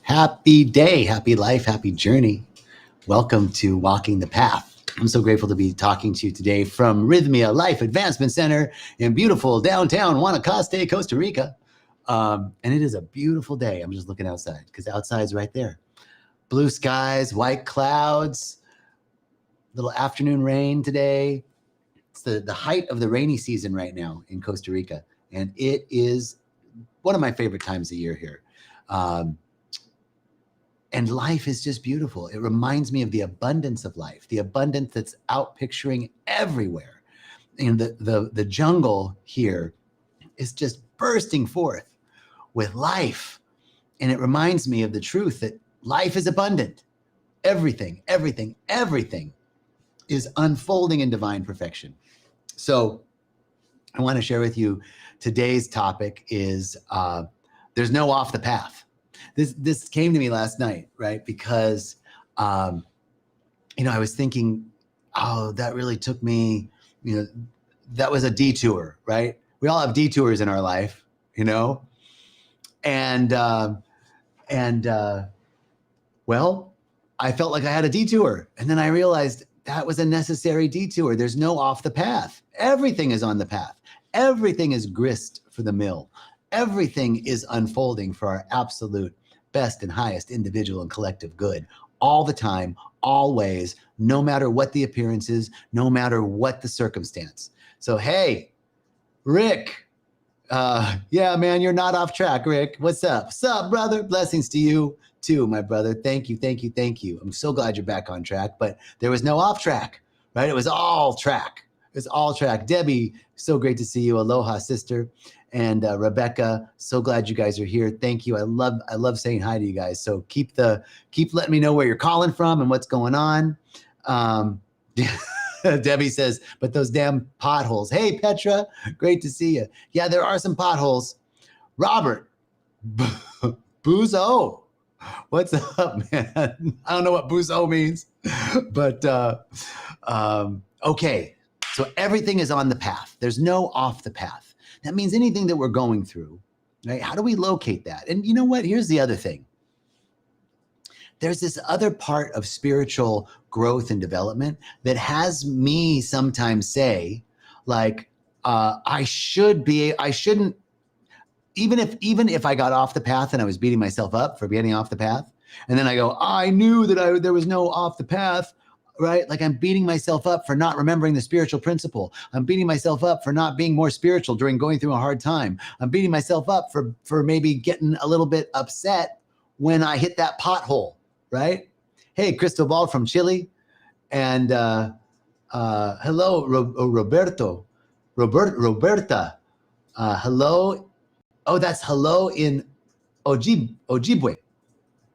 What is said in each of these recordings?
Happy day, happy life, happy journey. Welcome to Walking the Path. I'm so grateful to be talking to you today from Rhythmia Life Advancement Center in beautiful downtown Guanacaste, Costa Rica. And it is a beautiful day. I'm just looking outside because outside's right there. Blue skies, white clouds, little afternoon rain today. It's the height of the rainy season right now in Costa Rica. And it is one of my favorite times of year here. And life is just beautiful. It reminds me of the abundance of life, the abundance that's out picturing everywhere. And the jungle here is just bursting forth with life. And it reminds me of the truth that life is abundant. Everything is unfolding in divine perfection. So I want to share with you today's topic is there's no off the path. This came to me last night, right? Because, I was thinking, oh, that really took me, that was a detour, right? We all have detours in our life, and well, I felt like I had a detour. And then I realized that was a necessary detour. There's no off the path. Everything is on the path. Everything is grist for the mill. Everything is unfolding for our absolute best and highest individual and collective good all the time, always, no matter what the appearance is, no matter what the circumstance. So, hey, Rick, yeah, man, you're not off track, Rick. What's up? Sup, brother? Blessings to you too, my brother. Thank you. I'm so glad you're back on track, but there was no off track, right? It was all track. It's all track. Debbie, so great to see you. Aloha, sister. And Rebecca, so glad you guys are here. Thank you. I love saying hi to you guys. So keep letting me know where you're calling from and what's going on. Debbie says, but those damn potholes. Hey, Petra, great to see you. Yeah, there are some potholes. Robert, Boozo, what's up, man? I don't know what Boozo means, but okay. So everything is on the path. There's no off the path. That means anything that we're going through, right? How do we locate that? And you know what? Here's the other thing. There's this other part of spiritual growth and development that has me sometimes say, like, I shouldn't, even if I got off the path and I was beating myself up for getting off the path, and then I go, I knew that there was no off the path, right? Like I'm beating myself up for not remembering the spiritual principle. I'm beating myself up for not being more spiritual during going through a hard time. I'm beating myself up for maybe getting a little bit upset when I hit that pothole, right? Hey, Cristobal from Chile. And hello, Roberta. Hello. Oh, that's hello in Ojibwe.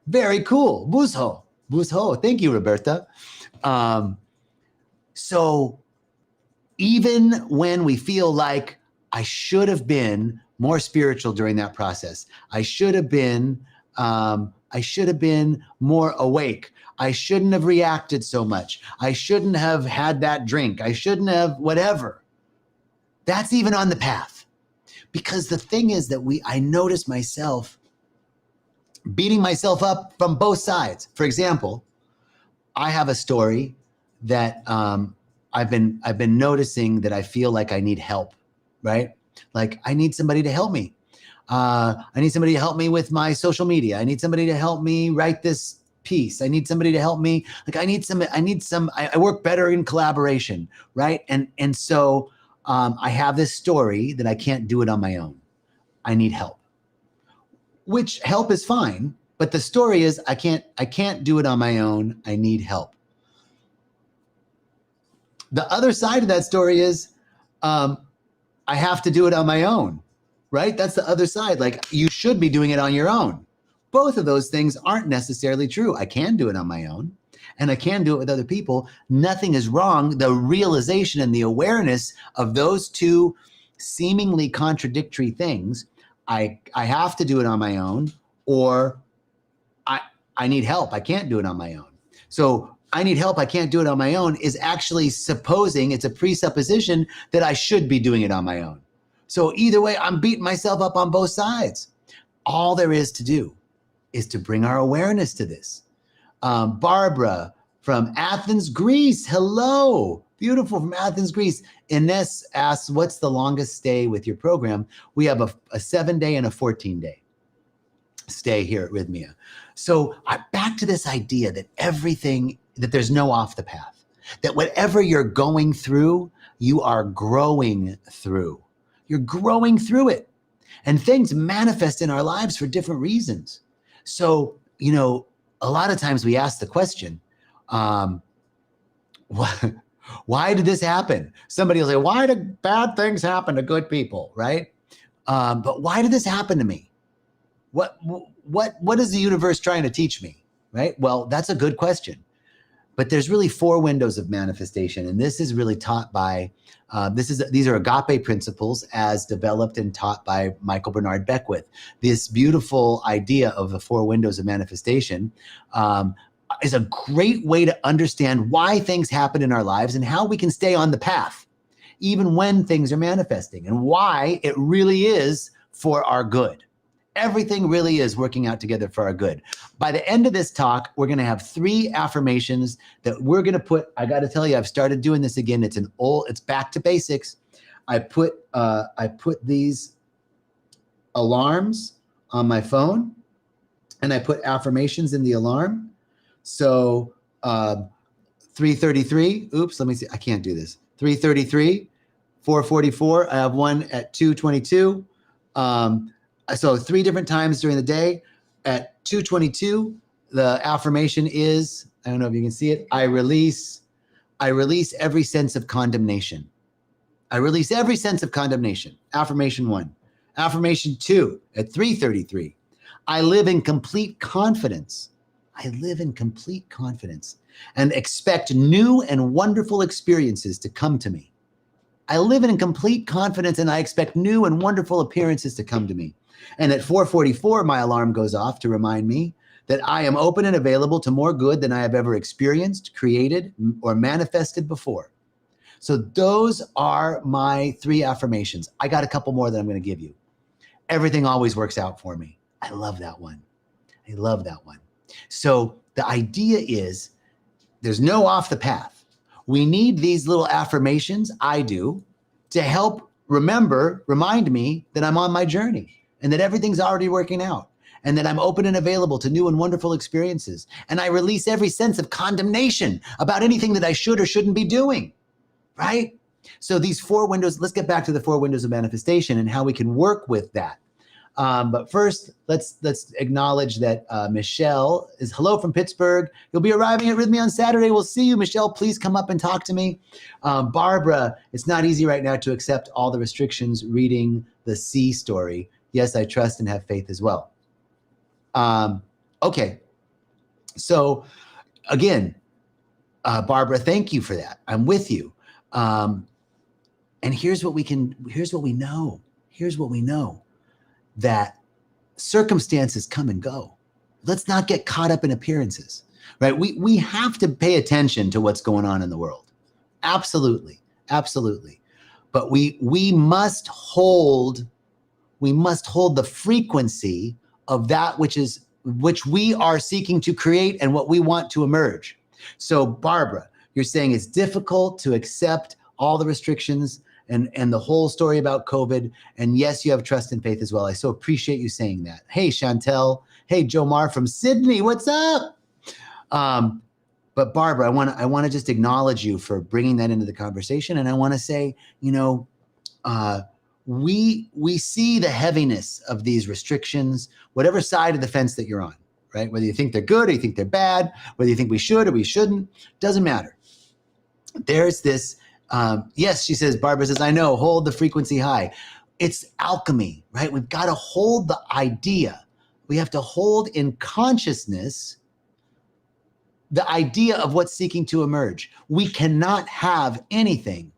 Very cool. Buzho. Thank you, Roberta. So even when we feel like I should have been more spiritual during that process, I should have been more awake. I shouldn't have reacted so much. I shouldn't have had that drink. I shouldn't have whatever. That's even on the path. Because the thing is that I notice myself beating myself up from both sides. For example, I have a story that I've been noticing that I feel like I need help, right? Like I need somebody to help me. I need somebody to help me with my social media. I need somebody to help me write this piece. I need somebody to help me. Like I work better in collaboration, right? And so I have this story that I can't do it on my own. I need help, which help is fine. But the story is I can't do it on my own. I need help. The other side of that story is I have to do it on my own, right? That's the other side. Like you should be doing it on your own. Both of those things aren't necessarily true. I can do it on my own and I can do it with other people. Nothing is wrong. The realization and the awareness of those two seemingly contradictory things, I have to do it on my own, or I need help. I can't do it on my own. So I need help. I can't do it on my own is actually supposing, it's a presupposition that I should be doing it on my own. So either way, I'm beating myself up on both sides. All there is to do is to bring our awareness to this. Barbara from Athens, Greece. Hello. Beautiful, from Athens, Greece. Ines asks, what's the longest stay with your program? We have a 7-day and a 14-day stay here at Rhythmia. So back to this idea that that there's no off the path, that whatever you're going through, you are growing through. You're growing through it. And things manifest in our lives for different reasons. So, a lot of times we ask the question, why did this happen? Somebody will say, why do bad things happen to good people, right? But why did this happen to me? What is the universe trying to teach me, right? Well, that's a good question. But there's really 4 windows of manifestation. And this is really taught by, these are agape principles as developed and taught by Michael Bernard Beckwith. This beautiful idea of the 4 windows of manifestation is a great way to understand why things happen in our lives and how we can stay on the path, even when things are manifesting, and why it really is for our good. Everything really is working out together for our good. By the end of this talk, we're going to have 3 affirmations that we're going to put. I got to tell you, I've started doing this again. It's back to basics. I put these alarms on my phone, and I put affirmations in the alarm. So 3:33. Oops, let me see. I can't do this. 3:33, 4:44. I have one at 2:22. So 3 different times during the day. At 2:22, the affirmation is, I don't know if you can see it, I release every sense of condemnation. I release every sense of condemnation. Affirmation 1. Affirmation 2 at 3:33. I live in complete confidence. I live in complete confidence and expect new and wonderful experiences to come to me. I live in complete confidence and I expect new and wonderful appearances to come to me. And at 4:44, my alarm goes off to remind me that I am open and available to more good than I have ever experienced, created, or manifested before. So those are my 3 affirmations. I got a couple more that I'm going to give you. Everything always works out for me. I love that one. I love that one. So the idea is there's no off the path. We need these little affirmations, I do, to help remind me that I'm on my journey and that everything's already working out and that I'm open and available to new and wonderful experiences. And I release every sense of condemnation about anything that I should or shouldn't be doing, right? So these 4 windows, let's get back to the 4 windows of manifestation and how we can work with that. But first, let's acknowledge that Michelle is hello from Pittsburgh. You'll be arriving at Rhythmia on Saturday. We'll see you, Michelle. Please come up and talk to me. Barbara, it's not easy right now to accept all the restrictions reading the C story. Yes, I trust and have faith as well. Okay. So again, Barbara, thank you for that. I'm with you. And here's what we know. Here's what we know. That circumstances come and go. Let's not get caught up in appearances, right? We have to pay attention to what's going on in the world. Absolutely, absolutely. But we must hold the frequency of that which we are seeking to create and what we want to emerge. So Barbara, you're saying it's difficult to accept all the restrictions and the whole story about COVID. And yes, you have trust and faith as well. I so appreciate you saying that. Hey, Chantel. Hey, Jomar from Sydney. What's up? But Barbara, I want to just acknowledge you for bringing that into the conversation. And I want to say, we see the heaviness of these restrictions, whatever side of the fence that you're on, right? Whether you think they're good or you think they're bad, whether you think we should or we shouldn't, doesn't matter. There's this, yes, she says, Barbara says, I know, hold the frequency high. It's alchemy, right? We've got to hold the idea. We have to hold in consciousness the idea of what's seeking to emerge. We cannot have anything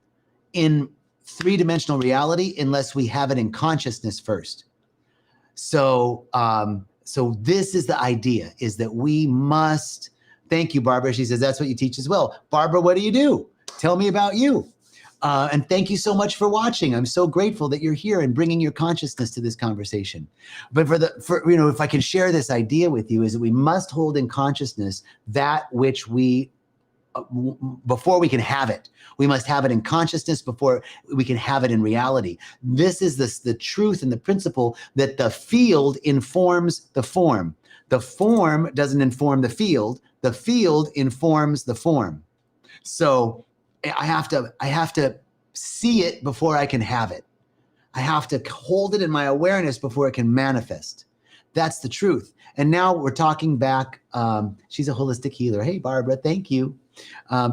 in 3-dimensional reality unless we have it in consciousness first. So this is the idea, is that we must, thank you, Barbara. She says, that's what you teach as well. Barbara, what do you do? Tell me about you. And thank you so much for watching. I'm so grateful that you're here and bringing your consciousness to this conversation. But if I can share this idea with you, is that we must hold in consciousness that which we before we can have it. We must have it in consciousness before we can have it in reality. This is the truth and the principle that the field informs the form. The form doesn't inform the field informs the form. So I have to see it before I can have it. I have to hold it in my awareness before it can manifest. That's the truth. And now we're talking back. She's a holistic healer. Hey, Barbara, thank you.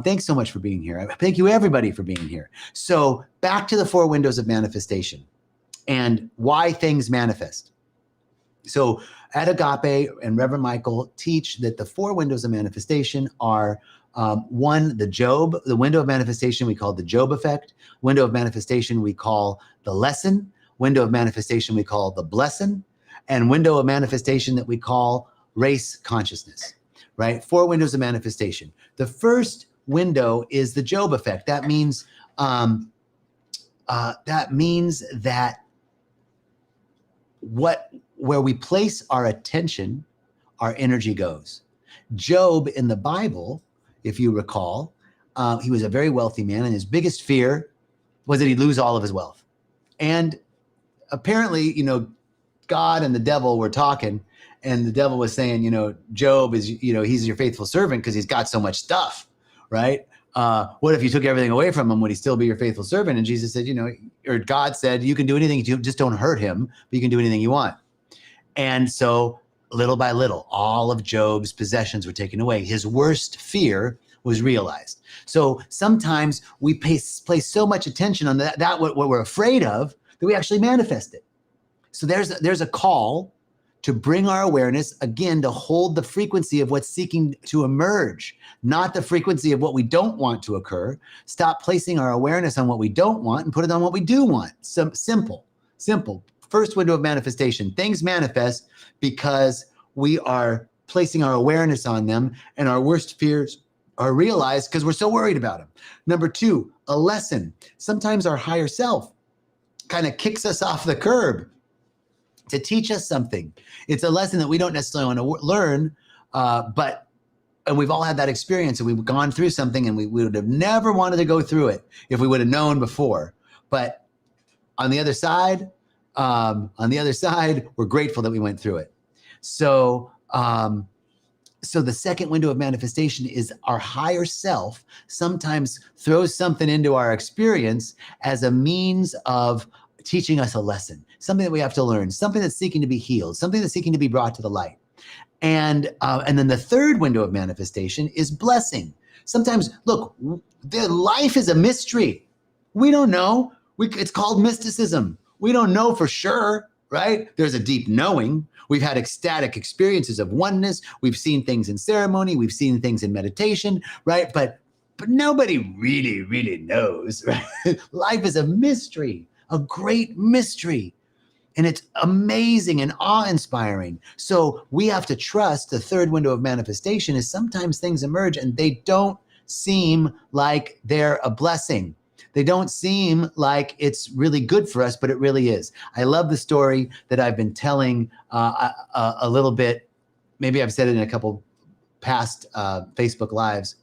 Thanks so much for being here. Thank you, everybody, for being here. So back to the 4 windows of manifestation and why things manifest. So at Agape and Reverend Michael teach that the 4 windows of manifestation are one, the window of manifestation we call the Job effect. Window of manifestation we call the lesson. Window of manifestation we call the blessing. And window of manifestation that we call race consciousness, right? 4 windows of manifestation. The first window is the Job effect. That means that where we place our attention, our energy goes. Job in the Bible, if you recall, he was a very wealthy man, and his biggest fear was that he'd lose all of his wealth. And apparently, God and the devil were talking, and the devil was saying, Job is, he's your faithful servant because he's got so much stuff, right? What if you took everything away from him? Would he still be your faithful servant? And Jesus said, or God said, you can do anything, you just don't hurt him, but you can do anything you want. And so little by little, all of Job's possessions were taken away. His worst fear was realized. So sometimes we place so much attention on that what we're afraid of, that we actually manifest it. So there's a call to bring our awareness, again, to hold the frequency of what's seeking to emerge, not the frequency of what we don't want to occur. Stop placing our awareness on what we don't want and put it on what we do want. Simple. First window of manifestation. Things manifest because we are placing our awareness on them, and our worst fears are realized because we're so worried about them. Number 2, a lesson. Sometimes our higher self kind of kicks us off the curb to teach us something. It's a lesson that we don't necessarily want to learn, and we've all had that experience, and we've gone through something, and we would have never wanted to go through it if we would have known before. But on the other side, we're grateful that we went through it. So the second window of manifestation is our higher self sometimes throws something into our experience as a means of teaching us a lesson, something that we have to learn, something that's seeking to be healed, something that's seeking to be brought to the light. And then the third window of manifestation is blessing. Sometimes, look, life is a mystery. We don't know. It's called mysticism. We don't know for sure, right? There's a deep knowing. We've had ecstatic experiences of oneness. We've seen things in ceremony. We've seen things in meditation, right? But nobody really, really knows, right? Life is a mystery, a great mystery. And it's amazing and awe-inspiring. So we have to trust the third window of manifestation is sometimes things emerge and they don't seem like they're a blessing. They don't seem like it's really good for us, but it really is. I love the story that I've been telling a little bit. Maybe I've said it in a couple past Facebook Lives,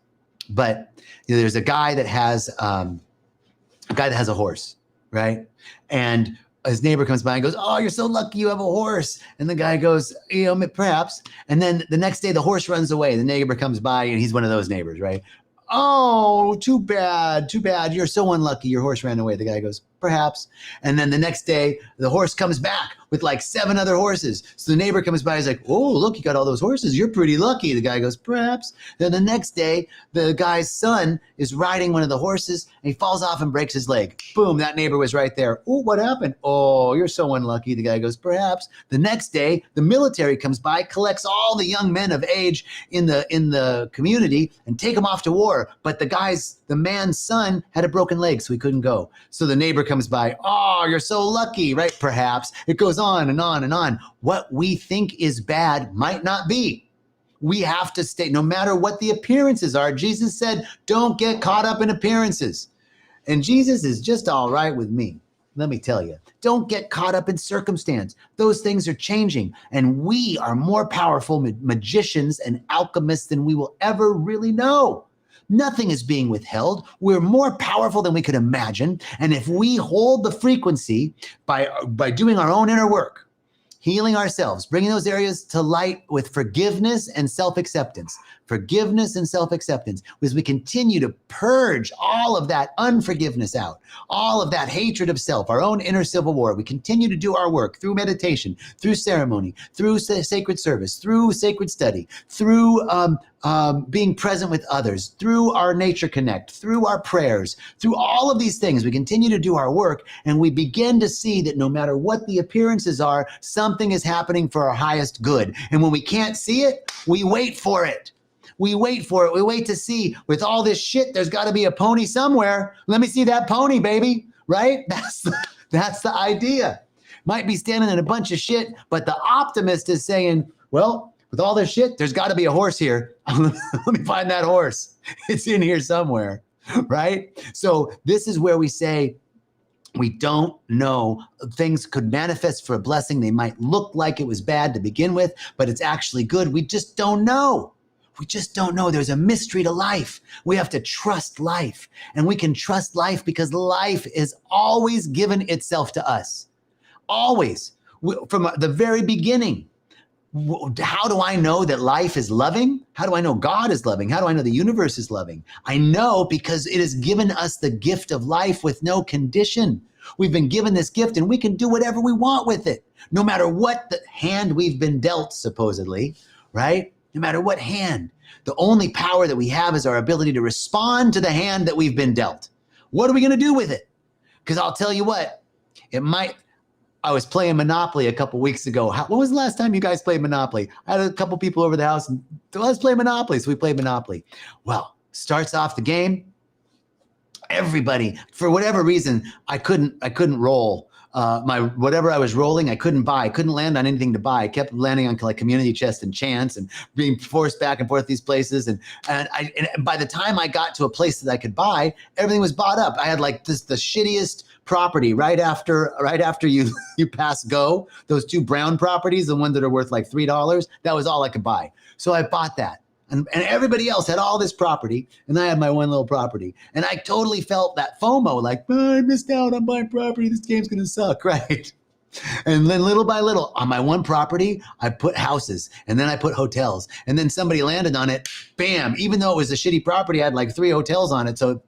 but there's a guy that has a horse, right? And his neighbor comes by and goes, "Oh, you're so lucky you have a horse." And the guy goes, "Perhaps." And then the next day the horse runs away. The neighbor comes by and he's one of those neighbors, right? "Oh, too bad. You're so unlucky. Your horse ran away." The guy goes, "Perhaps." And then the next day, the horse comes back with like 7 other horses. So the neighbor comes by, he's like, "Oh, look, you got all those horses. You're pretty lucky." The guy goes, "Perhaps." Then the next day, the guy's son is riding one of the horses and he falls off and breaks his leg. Boom, that neighbor was right there. "Oh, what happened?" "Oh, you're so unlucky." The guy goes, "Perhaps." The next day, the military comes by, collects all the young men of age in the community and take them off to war. But the man's son had a broken leg, so he couldn't go. So the neighbor comes by, "Oh, you're so lucky," right? "Perhaps." It goes on and on and on. What we think is bad might not be. We have to stay, no matter what the appearances are. Jesus said, don't get caught up in appearances. And Jesus is just all right with me. Let me tell you, don't get caught up in circumstance. Those things are changing, and we are more powerful magicians and alchemists than we will ever really know. Nothing is being withheld. We're more powerful than we could imagine. And if we hold the frequency by doing our own inner work, healing ourselves, bringing those areas to light with forgiveness and self-acceptance. Forgiveness and self-acceptance, as we continue to purge all of that unforgiveness out, all of that hatred of self, our own inner civil war. We continue to do our work through meditation, through ceremony, through sacred service, through sacred study, through being present with others, through our nature connect, through our prayers, through all of these things. We continue to do our work, and we begin to see that no matter what the appearances are, something is happening for our highest good. And when we can't see it, we wait for it. We wait for it. We wait to see, with all this shit, there's got to be a pony somewhere. Let me see that pony, baby. Right? That's the idea. Might be standing in a bunch of shit, but the optimist is saying, well, with all this shit, there's got to be a horse here. Let me find that horse. It's in here somewhere, right? So this is where we say, we don't know. Things could manifest for a blessing. They might look like it was bad to begin with, but it's actually good. We just don't know. We just don't know. There's a mystery to life. We have to trust life. And we can trust life because life is always given itself to us. Always. From the very beginning. How do I know that life is loving? How do I know God is loving? How do I know the universe is loving? I know because it has given us the gift of life with no condition. We've been given this gift and we can do whatever we want with it, no matter what the hand we've been dealt, supposedly, right? No matter what hand. The only power that we have is our ability to respond to the hand that we've been dealt. What are we going to do with it? Because I'll tell you what, I was playing Monopoly a couple weeks ago. When was the last time you guys played Monopoly? I had a couple people over the house and let's play Monopoly. So we played Monopoly. Well, starts off the game. Everybody, for whatever reason, I couldn't roll. Whatever I was rolling, I couldn't buy. I couldn't land on anything to buy. I kept landing on like community chest and chance and being forced back and forth these places. And by the time I got to a place that I could buy, everything was bought up. I had like the shittiest property right after you pass go. Those two brown properties, the ones that are worth like $3, that was all I could buy. So I bought that. And everybody else had all this property, and I had my one little property. And I totally felt that FOMO, like, oh, I missed out on buying property. This game's going to suck, right? And then little by little, on my one property, I put houses, and then I put hotels. And then somebody landed on it, bam. Even though it was a shitty property, I had like 3 hotels on it. So,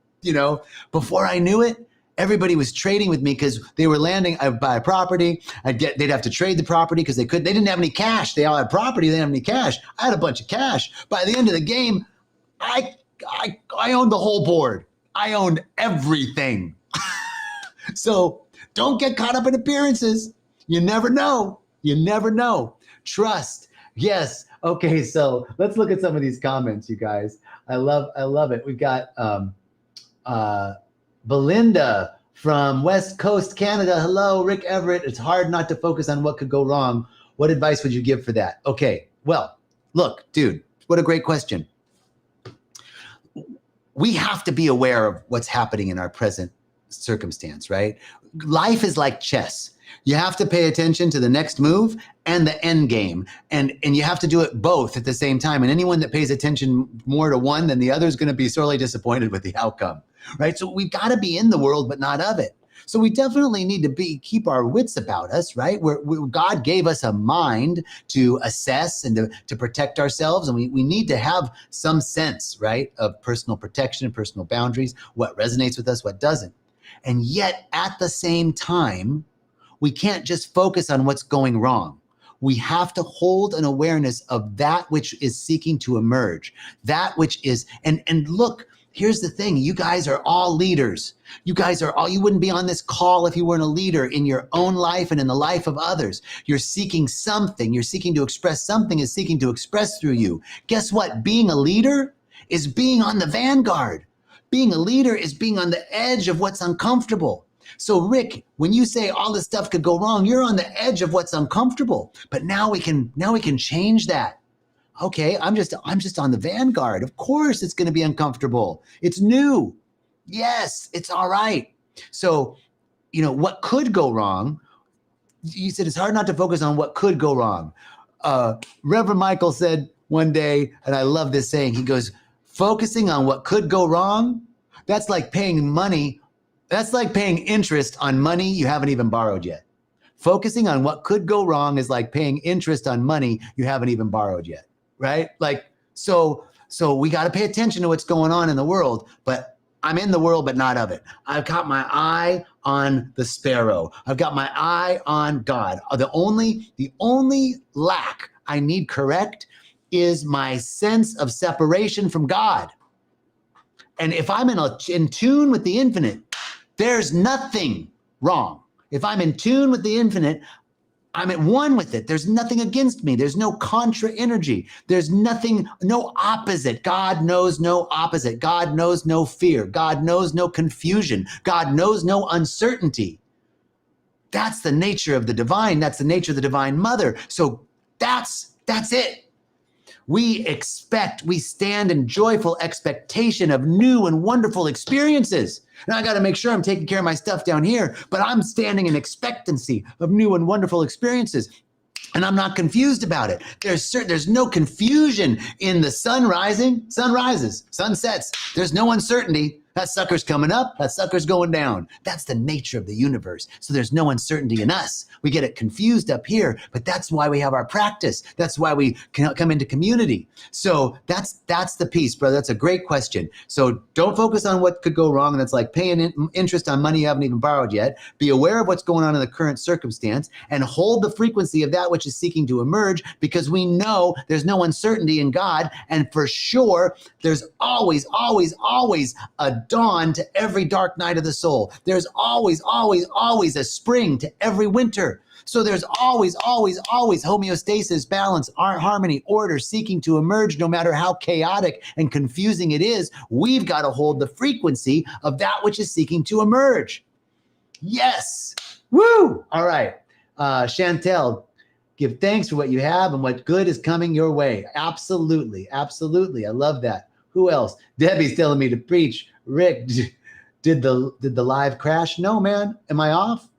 before I knew it, everybody was trading with me because they were landing. I'd buy a property. They'd have to trade the property because they didn't have any cash. They all had property. They didn't have any cash. I had a bunch of cash. By the end of the game, I owned the whole board. I owned everything. So don't get caught up in appearances. You never know. You never know. Trust. Yes. Okay. So let's look at some of these comments, you guys. I love it. We've got, Belinda from West Coast, Canada. Hello, Rick Everett. It's hard not to focus on what could go wrong. What advice would you give for that? Okay, well, look, dude, what a great question. We have to be aware of what's happening in our present circumstance, right? Life is like chess. You have to pay attention to the next move and the end game. And you have to do it both at the same time. And anyone that pays attention more to one than the other is going to be sorely disappointed with the outcome, right? So we've got to be in the world, but not of it. So we definitely need to keep our wits about us, right? God gave us a mind to assess and to protect ourselves. And we need to have some sense, right, of personal protection and personal boundaries, what resonates with us, what doesn't. And yet at the same time, we can't just focus on what's going wrong. We have to hold an awareness of that which is seeking to emerge, that which is, and look, here's the thing. You guys are all leaders. You wouldn't be on this call if you weren't a leader in your own life and in the life of others. You're seeking something. You're seeking to express something is seeking to express through you. Guess what? Being a leader is being on the vanguard. Being a leader is being on the edge of what's uncomfortable. So Rick, when you say all this stuff could go wrong, you're on the edge of what's uncomfortable. But now we can change that. Okay, I'm just on the vanguard. Of course it's going to be uncomfortable. It's new. Yes, it's all right. So, what could go wrong? You said it's hard not to focus on what could go wrong. Reverend Michael said one day, and I love this saying, he goes, focusing on what could go wrong, that's like paying money. That's like paying interest on money you haven't even borrowed yet. Focusing on what could go wrong is like paying interest on money you haven't even borrowed yet, right? So we got to pay attention to what's going on in the world, but I'm in the world, but not of it. I've got my eye on the sparrow. I've got my eye on God. The only lack I need correct is my sense of separation from God. And if I'm in tune with the infinite, there's nothing wrong. If I'm in tune with the infinite, I'm at one with it. There's nothing against me. There's no contra energy. There's nothing, no opposite. God knows no opposite. God knows no fear. God knows no confusion. God knows no uncertainty. That's the nature of the divine. That's the nature of the divine mother. So that's it. We stand in joyful expectation of new and wonderful experiences. Now I got to make sure I'm taking care of my stuff down here, but I'm standing in expectancy of new and wonderful experiences. And I'm not confused about it. There's no confusion in the sun rising. Sun rises, sun sets. There's no uncertainty. That sucker's coming up, that sucker's going down. That's the nature of the universe. So there's no uncertainty in us. We get it confused up here, but that's why we have our practice. That's why we can come into community. So that's the piece, brother. That's a great question. So don't focus on what could go wrong. That's like paying interest on money you haven't even borrowed yet. Be aware of what's going on in the current circumstance and hold the frequency of that which is seeking to emerge, because we know there's no uncertainty in God. And for sure, there's always, always, always a dawn to every dark night of the soul. There's always, always, always a spring to every winter. So there's always, always, always homeostasis, balance, harmony, order seeking to emerge, no matter how chaotic and confusing it is. We've got to hold the frequency of that which is seeking to emerge. Yes. Woo. All right. Chantel, give thanks for what you have and what good is coming your way. Absolutely. Absolutely. I love that. Who else? Debbie's telling me to preach. Rick, did the live crash? No, man. Am I off?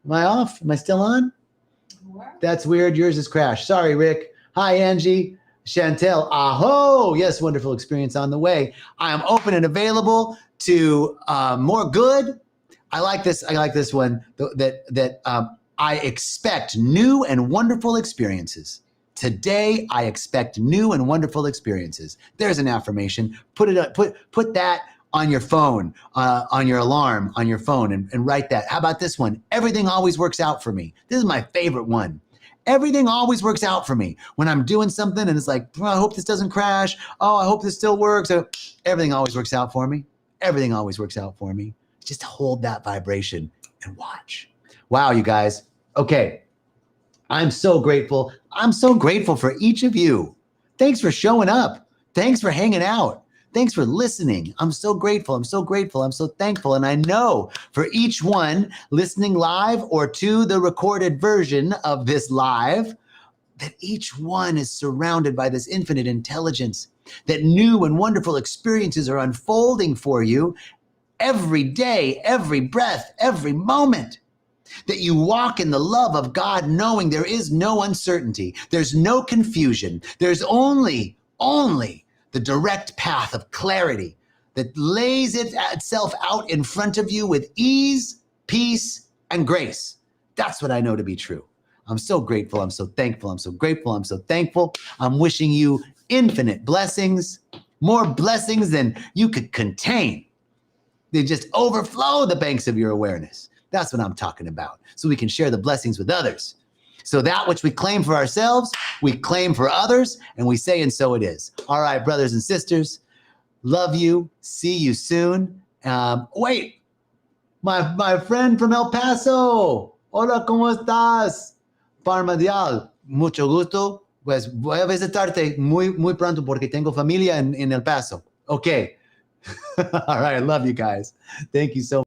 Am I off? Am I still on? That's weird. Yours is crashed. Sorry, Rick. Hi, Angie. Chantel. Aho. Yes, wonderful experience on the way. I am open and available to more good. I like this. I like this one. I expect new and wonderful experiences. Today, I expect new and wonderful experiences. There's an affirmation. Put that on your phone, on your alarm, on your phone, and write that. How about this one? Everything always works out for me. This is my favorite one. Everything always works out for me. When I'm doing something and it's like, oh, I hope this doesn't crash. Oh, I hope this still works. Everything always works out for me. Everything always works out for me. Just hold that vibration and watch. Wow, you guys. Okay. I'm so grateful. I'm so grateful for each of you. Thanks for showing up. Thanks for hanging out. Thanks for listening. I'm so grateful. I'm so grateful. I'm so thankful. And I know for each one listening live or to the recorded version of this live, that each one is surrounded by this infinite intelligence, that new and wonderful experiences are unfolding for you every day, every breath, every moment. That you walk in the love of God, knowing there is no uncertainty. There's no confusion. There's only the direct path of clarity that lays itself out in front of you with ease, peace, and grace. That's what I know to be true. I'm so grateful. I'm so thankful. I'm so grateful. I'm so thankful. I'm wishing you infinite blessings, more blessings than you could contain. They just overflow the banks of your awareness. That's what I'm talking about. So we can share the blessings with others. So that which we claim for ourselves, we claim for others, and we say, and so it is. All right, brothers and sisters, love you. See you soon. Wait, my friend from El Paso. Hola, ¿cómo estás? Parmadial, mucho gusto. Pues voy a visitarte muy pronto porque tengo familia en El Paso. Okay. All right, I love you guys. Thank you so much.